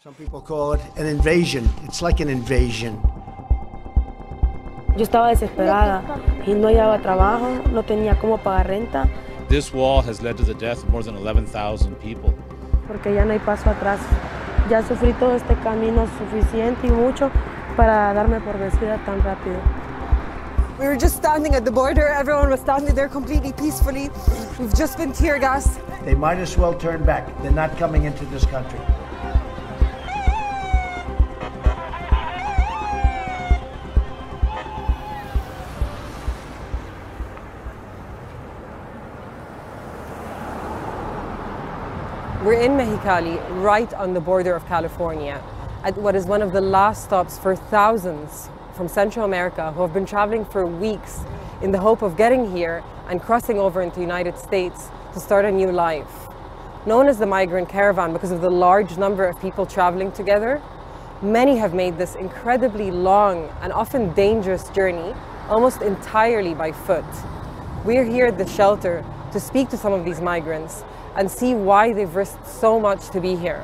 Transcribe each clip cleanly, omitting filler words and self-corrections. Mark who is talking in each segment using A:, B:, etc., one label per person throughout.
A: Some people call it an invasion. It's like an invasion.
B: Yo estaba desesperada y no hallaba trabajo, no tenía cómo pagar renta.
C: This wall has led to the death of more than 11,000 people.
B: Porque ya no hay paso atrás. Ya sufrí todo este camino suficiente y mucho para darme por vencida tan rápido.
D: We were just standing at the border. Everyone was standing there completely peacefully. We've just been tear gassed.
A: They might as well turn back. They're not coming into this country.
D: We're in Mexicali, right on the border of California, at what is one of the last stops for thousands from Central America who have been traveling for weeks in the hope of getting here and crossing over into the United States to start a new life. Known as the Migrant Caravan because of the large number of people traveling together, many have made this incredibly long and often dangerous journey almost entirely by foot. We're here at the shelter to speak to some of these migrants and see why they've risked so much to be here.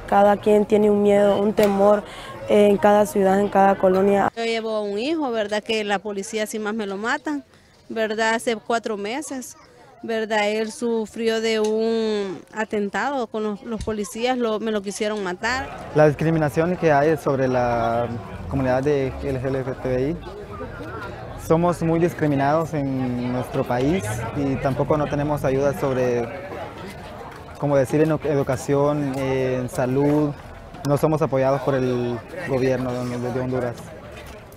B: Cada quien tiene un miedo, un temor en cada ciudad, en cada colonia.
E: Yo llevo un hijo, ¿verdad? Que la policía sin más me lo matan, ¿verdad? Hace 4 meses, ¿verdad? Él sufrió de un atentado con los policías, me lo quisieron matar.
F: La discriminación que hay sobre la comunidad de LGBTI. Somos muy discriminados en nuestro país y tampoco no tenemos ayuda sobre, como decir, en educación, en salud. No somos apoyados por el gobierno de Honduras.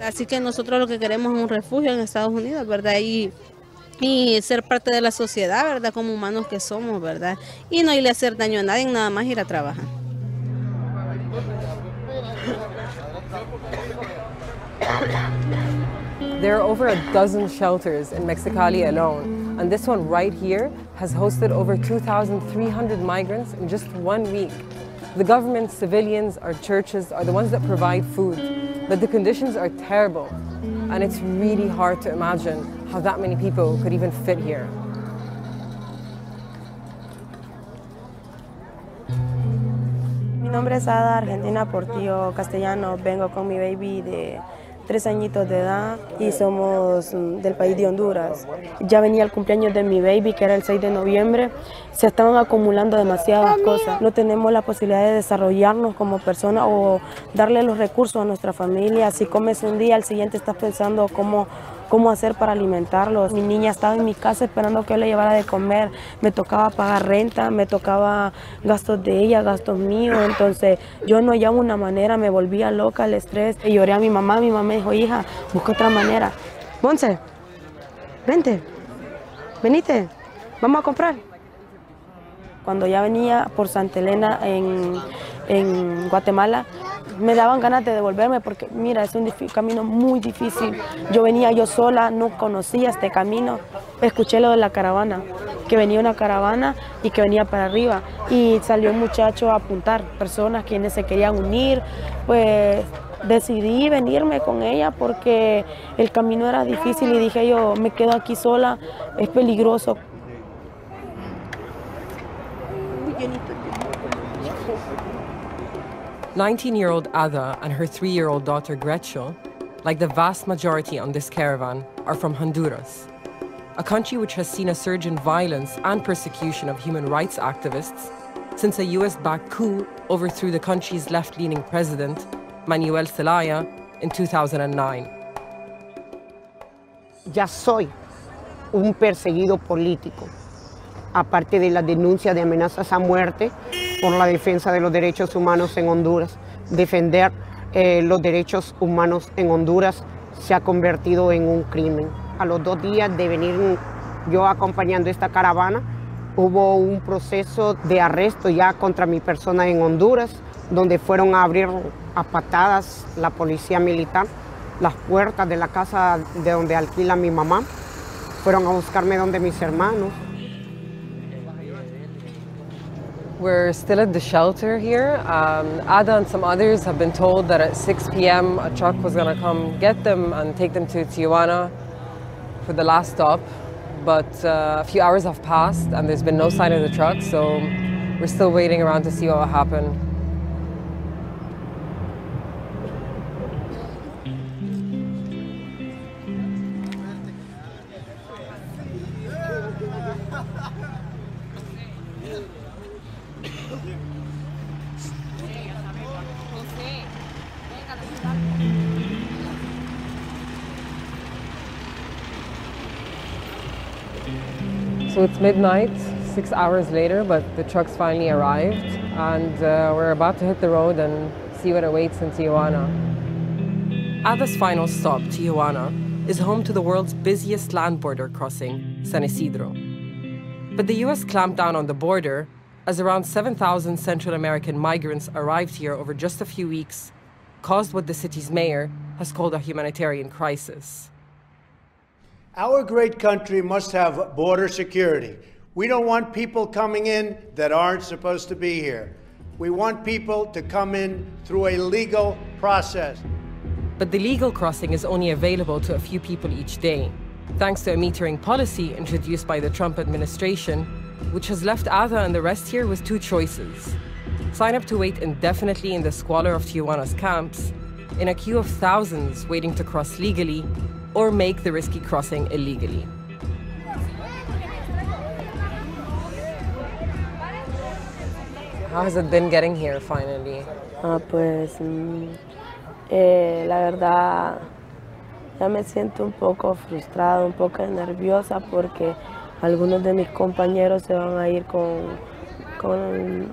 E: Así que nosotros lo que queremos es un refugio en Estados Unidos, ¿verdad? Y ser parte de la sociedad, ¿verdad? Como humanos que somos, ¿verdad? Y no irle a hacer daño a nadie, nada más ir a trabajar.
D: There are over a dozen shelters in Mexicali alone, and this one right here has hosted over 2,300 migrants in just 1 week. The government, civilians, our churches are the ones that provide food, but the conditions are terrible, and it's really hard to imagine how that many people could even fit here.
B: Mi nombre es Ada, argentina por tío castellano. Vengo con mi baby de 3 añitos de edad y somos del país de Honduras. Ya venía el cumpleaños de mi baby, que era el 6 de noviembre. Se estaban acumulando demasiadas cosas. No tenemos la posibilidad de desarrollarnos como personas o darle los recursos a nuestra familia. Si comes un día, al siguiente estás pensando cómo hacer para alimentarlos. Mi niña estaba en mi casa esperando que yo le llevara de comer. Me tocaba pagar renta, me tocaba gastos de ella, gastos míos. Entonces yo no hallaba una manera, me volvía loca, el estrés. Y lloré a mi mamá me dijo, hija, busca otra manera. Monse, vente, venite, vamos a comprar. Cuando ya venía por Santa Elena en Guatemala, me daban ganas de devolverme porque, mira, es un camino muy difícil. Yo venía yo sola, no conocía este camino. Escuché lo de la caravana, que venía una caravana y que venía para arriba. Y salió un muchacho a apuntar, personas quienes se querían unir. Pues decidí venirme con ella porque el camino era difícil y dije yo, me quedo aquí sola, es peligroso.
D: 19-year-old Ada and her 3-year-old daughter Gretchen, like the vast majority on this caravan, are from Honduras, a country which has seen a surge in violence and persecution of human rights activists since a US-backed coup overthrew the country's left-leaning president, Manuel Zelaya, in 2009.
G: Ya soy un perseguido político, aparte de la denuncia de amenazas a muerte por la defensa de los derechos humanos en Honduras. Defender los derechos humanos en Honduras se ha convertido en un crimen. A los 2 días de venir yo acompañando esta caravana, hubo un proceso de arresto ya contra mi persona en Honduras, donde fueron a abrir a patadas la policía militar las puertas de la casa de donde alquila mi mamá. Fueron a buscarme donde mis hermanos.
D: We're still at the shelter here. Ada and some others have been told that at 6 p.m. a truck was going to come get them and take them to Tijuana for the last stop. But a few hours have passed and there's been no sign of the truck, so we're still waiting around to see what will happen. So it's midnight, 6 hours later, but the truck's finally arrived and we're about to hit the road and see what awaits in Tijuana. Ada's final stop, Tijuana, is home to the world's busiest land border crossing, San Isidro. But the US clamped down on the border as around 7,000 Central American migrants arrived here over just a few weeks, caused what the city's mayor has called a humanitarian crisis.
A: Our great country must have border security. We don't want people coming in that aren't supposed to be here. We want people to come in through a legal process.
D: But the legal crossing is only available to a few people each day, thanks to a metering policy introduced by the Trump administration, which has left Ada and the rest here with two choices: sign up to wait indefinitely in the squalor of Tijuana's camps, in a queue of thousands waiting to cross legally, or make the risky crossing illegally. How has it been getting here finally?
B: La verdad, ya me siento un poco frustrada, un poco nerviosa porque algunos de mis compañeros se van a ir con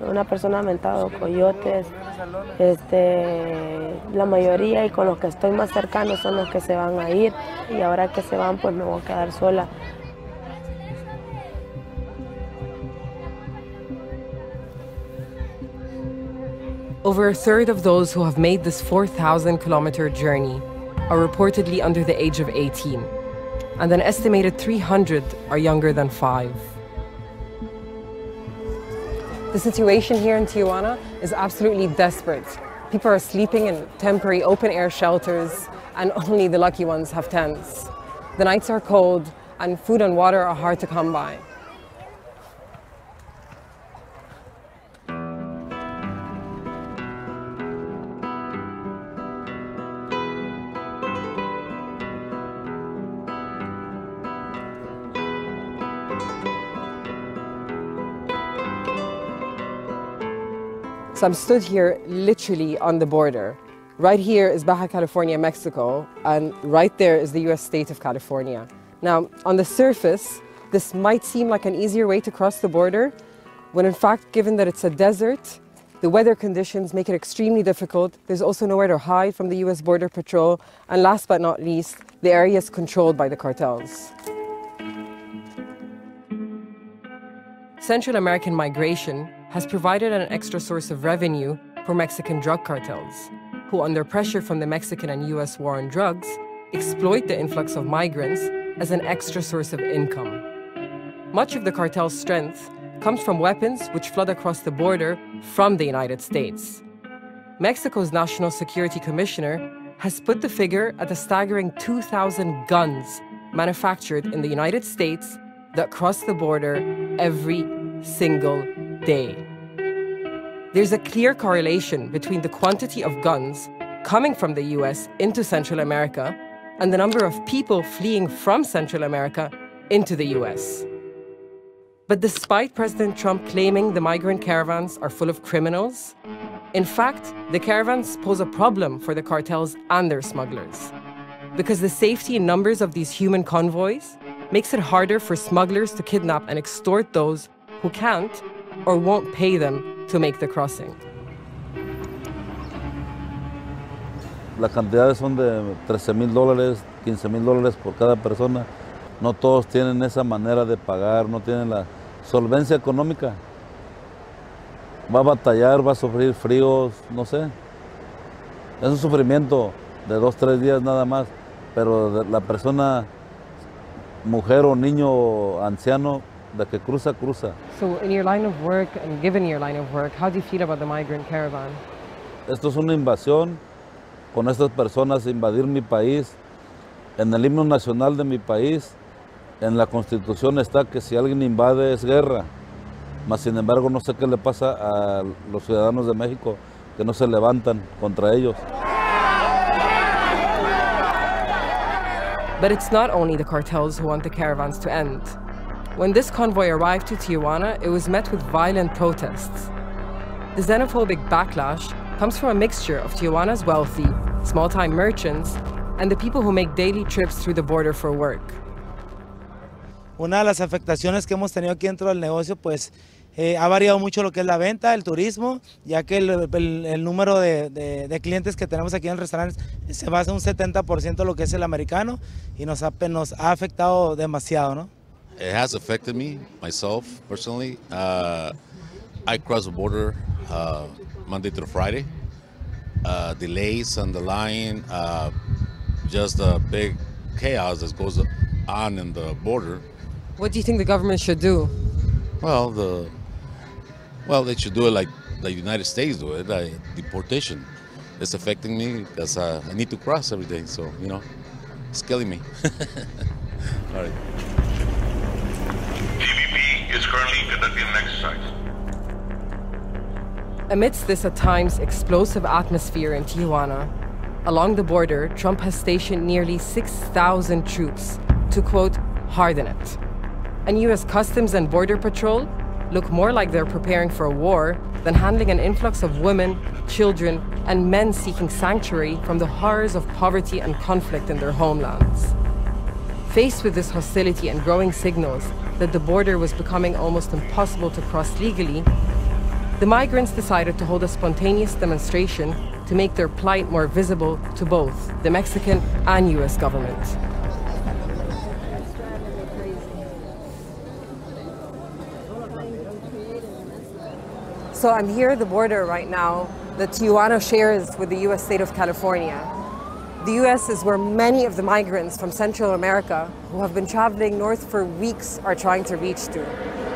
B: una persona mentada, coyotes. La mayoría y con los que estoy más cercano son los que se van a ir y ahora que se van pues me voy a quedar sola.
D: Over a third of those who have made this 4,000-kilometer journey are reportedly under the age of 18, and an estimated 300 are younger than 5. The situation here in Tijuana is absolutely desperate. People are sleeping in temporary open-air shelters, and only the lucky ones have tents. The nights are cold, and food and water are hard to come by. So I'm stood here literally on the border. Right here is Baja California, Mexico, and right there is the US state of California. Now, on the surface, this might seem like an easier way to cross the border, when in fact, given that it's a desert, the weather conditions make it extremely difficult. There's also nowhere to hide from the US Border Patrol, and last but not least, the area is controlled by the cartels. Central American migration has provided an extra source of revenue for Mexican drug cartels, who, under pressure from the Mexican and US war on drugs, exploit the influx of migrants as an extra source of income. Much of the cartel's strength comes from weapons which flood across the border from the United States. Mexico's National Security Commissioner has put the figure at a staggering 2,000 guns manufactured in the United States that cross the border every single day. There's a clear correlation between the quantity of guns coming from the US into Central America and the number of people fleeing from Central America into the US. But despite President Trump claiming the migrant caravans are full of criminals, in fact, the caravans pose a problem for the cartels and their smugglers, because the safety and numbers of these human convoys makes it harder for smugglers to kidnap and extort those who can't or won't pay them to make the crossing.
H: Las cantidades son de $13,000, $15,000 por cada persona. No todos tienen esa manera de pagar, no tienen la solvencia económica. Va a batallar, va a sufrir fríos, no sé. Es un sufrimiento de 2 o 3 días nada más, pero la persona, mujer o niño o anciano, de que cruza, cruza.
D: So in your line of work, and given your line of work, how do you feel about the migrant caravan?
H: Esto es una invasión, con estas personas invadir mi país. En el himno nacional de mi país, en la Constitución está que si alguien invade es guerra. Mas sin embargo no sé qué le pasa a los ciudadanos de México, que no se levantan contra ellos.
D: But it's not only the cartels who want the caravans to end. When this convoy arrived to Tijuana, it was met with violent protests. The xenophobic backlash comes from a mixture of Tijuana's wealthy, small-time merchants and the people who make daily trips through the border for work.
I: Una de las afectaciones que hemos tenido aquí dentro del negocio, pues ha variado mucho lo que es la venta, el turismo, ya que el número de clientes que tenemos aquí en el restaurante se basa un 70% lo que es el americano y nos ha afectado demasiado, ¿no?
J: It has affected me, myself, personally. I cross the border Monday through Friday. Delays on the line, just a big chaos that goes on in the border.
D: What do you think the government should do?
J: Well, they should do it like the United States do it, like deportation. It's affecting me because I need to cross every day, so, you know, it's killing me. All right.
K: TVP is currently conducting an exercise.
D: Amidst this at times explosive atmosphere in Tijuana, along the border, Trump has stationed nearly 6,000 troops to, quote, harden it. And U.S. Customs and Border Patrol look more like they're preparing for a war than handling an influx of women, children, and men seeking sanctuary from the horrors of poverty and conflict in their homelands. Faced with this hostility and growing signals that the border was becoming almost impossible to cross legally, the migrants decided to hold a spontaneous demonstration to make their plight more visible to both the Mexican and U.S. government. So I'm here at the border right now that Tijuana shares with the U.S. state of California. The U.S. is where many of the migrants from Central America who have been traveling north for weeks are trying to reach to.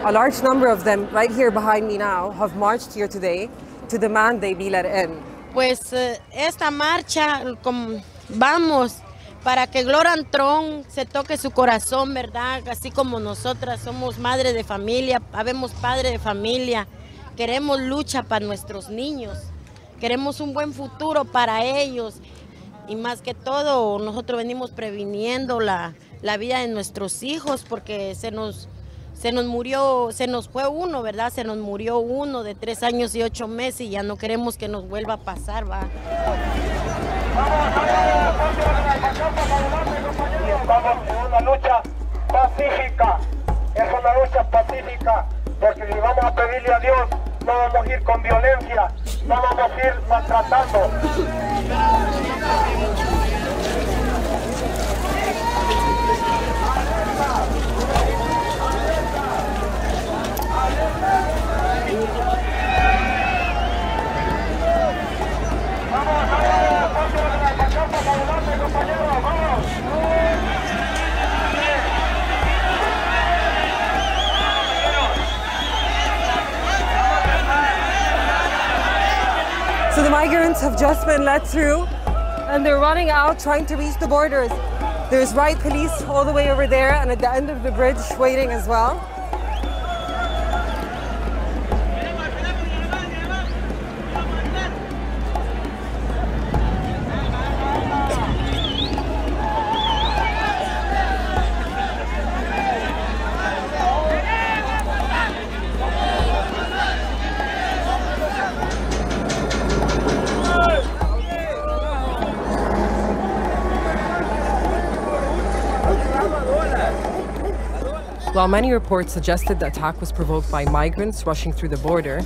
D: A large number of them right here behind me now have marched here today to demand they be let in.
L: Pues esta marcha vamos para que Gloria Trump se toque su corazón, ¿verdad? Así como nosotras somos madre de familia, habemos padre de familia. Queremos lucha para nuestros niños, queremos un buen futuro para ellos y más que todo nosotros venimos previniendo la vida de nuestros hijos porque se nos fue uno, ¿verdad? Se nos murió uno de 3 años y 8 meses y ya no queremos que nos vuelva a pasar, ¿va?
M: Estamos en una lucha pacífica, es una lucha pacífica, porque si vamos a pedirle a Dios, no vamos a ir con violencia, no vamos a ir maltratando.
D: So the migrants have just been let through and they're running out trying to reach the borders. There's riot police all the way over there and at the end of the bridge waiting as well. While many reports suggested the attack was provoked by migrants rushing through the border,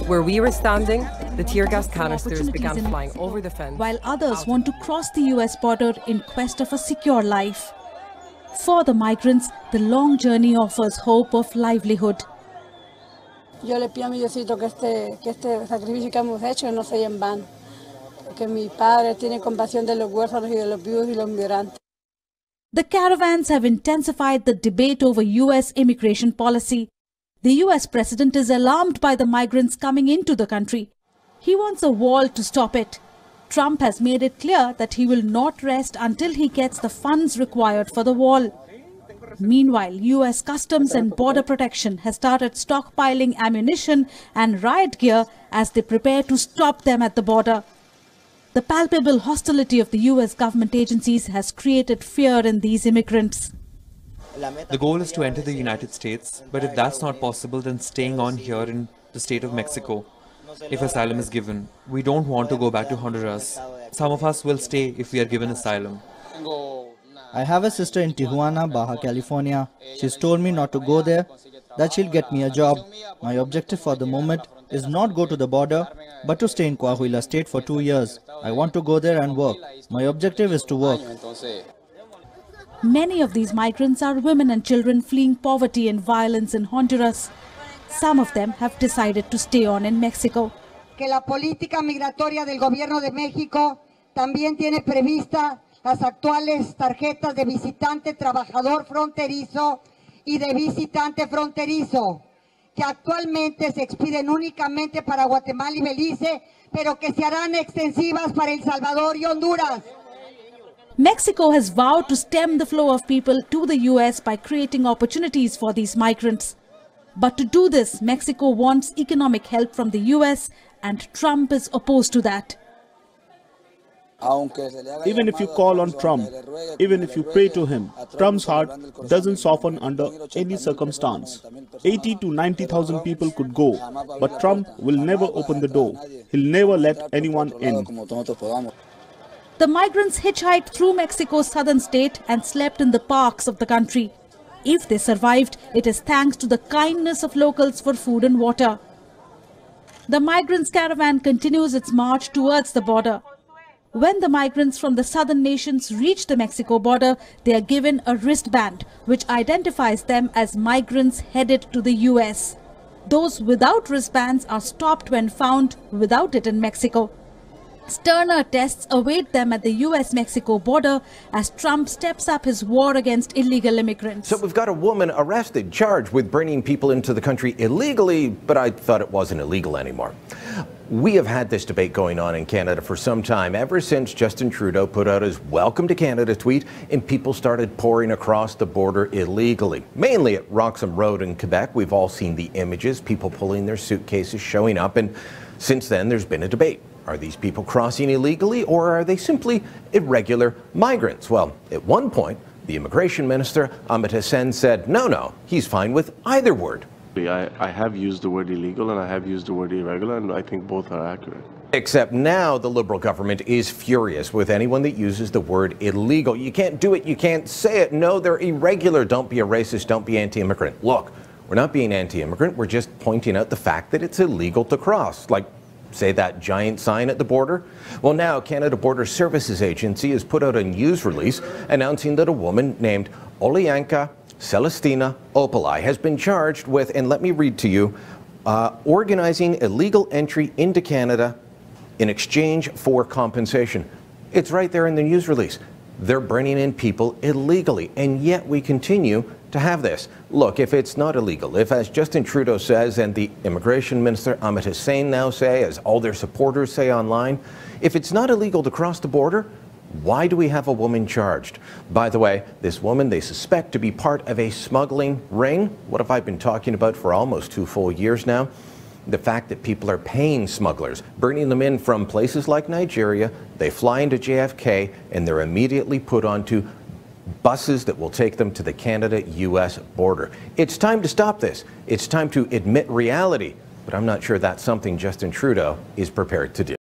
D: where we were standing, the tear gas canisters began flying over the fence.
N: While others want to cross the US border in quest of a secure life. For the migrants, the long journey offers hope of livelihood.
O: Yo le pido a mi Diosito que este sacrificio que hemos hecho no sea en vano, porque mi Padre tiene compasión de los huérfanos y de los viudos y los migrantes.
N: The caravans have intensified the debate over US immigration policy. The US president is alarmed by the migrants coming into the country. He wants a wall to stop it. Trump has made it clear that he will not rest until he gets the funds required for the wall. Meanwhile, US Customs and Border Protection has started stockpiling ammunition and riot gear as they prepare to stop them at the border. The palpable hostility of the US government agencies has created fear in these immigrants.
P: The goal is to enter the United States, but if that's not possible, then staying on here in the state of Mexico, if asylum is given. We don't want to go back to Honduras. Some of us will stay if we are given asylum.
Q: I have a sister in Tijuana, Baja California. She's told me not to go there, that she'll get me a job. My objective for the moment is not go to the border, but to stay in Coahuila State for 2 years. I want to go there and work. My objective is to work.
N: Many of these migrants are women and children fleeing poverty and violence in Honduras. Some of them have decided to stay on in Mexico.
R: Que la política migratoria del gobierno de México también tiene prevista las actuales tarjetas de visitante trabajador fronterizo y de visitante fronterizo, que actualmente se expiden únicamente para Guatemala y Belice, pero que se harán extensivas para El Salvador y Honduras.
N: Mexico has vowed to stem the flow of people to the US by creating opportunities for these migrants. But to do this, Mexico wants economic help from the US, and Trump is opposed to that.
S: Even if you call on Trump, even if you pray to him, Trump's heart doesn't soften under any circumstance. 80 to 90,000 people could go, but Trump will never open the door. He'll never let anyone in.
N: The migrants hitchhiked through Mexico's southern state and slept in the parks of the country. If they survived, it is thanks to the kindness of locals for food and water. The migrants' caravan continues its march towards the border. When the migrants from the southern nations reach the Mexico border, they are given a wristband which identifies them as migrants headed to the US. Those without wristbands are stopped when found without it in Mexico. Sterner tests await them at the US-Mexico border as Trump steps up his war against illegal immigrants.
T: So we've got a woman arrested, charged with bringing people into the country illegally, but I thought it wasn't illegal anymore. We have had this debate going on in Canada for some time, ever since Justin Trudeau put out his Welcome to Canada tweet and people started pouring across the border illegally. Mainly at Roxham Road in Quebec, we've all seen the images, people pulling their suitcases, showing up, and since then there's been a debate. Are these people crossing illegally, or are they simply irregular migrants? Well, at one point, the immigration minister, Amit Hussain, said no, he's fine with either word.
U: I have used the word illegal and I have used the word irregular, and I think both are accurate.
T: Except now the Liberal government is furious with anyone that uses the word illegal. You can't do it, you can't say it. No, they're irregular. Don't be a racist, don't be anti-immigrant. Look, we're not being anti-immigrant, we're just pointing out the fact that it's illegal to cross. Like, say that giant sign at the border? Well, now Canada Border Services Agency has put out a news release announcing that a woman named Olyanka Celestina Opalai has been charged with, and let me read to you, organizing illegal entry into Canada in exchange for compensation. It's right there in the news release. They're bringing in people illegally, and yet we continue to have this. Look, if it's not illegal, if, as Justin Trudeau says, and the immigration minister Amit Hussain now say, as all their supporters say online, if it's not illegal to cross the border, why do we have a woman charged? By the way, this woman they suspect to be part of a smuggling ring. What have I been talking about for almost 2 full years now? The fact that people are paying smugglers, bringing them in from places like Nigeria, they fly into JFK, and they're immediately put onto buses that will take them to the Canada-US border. It's time to stop this. It's time to admit reality, but I'm not sure that's something Justin Trudeau is prepared to do.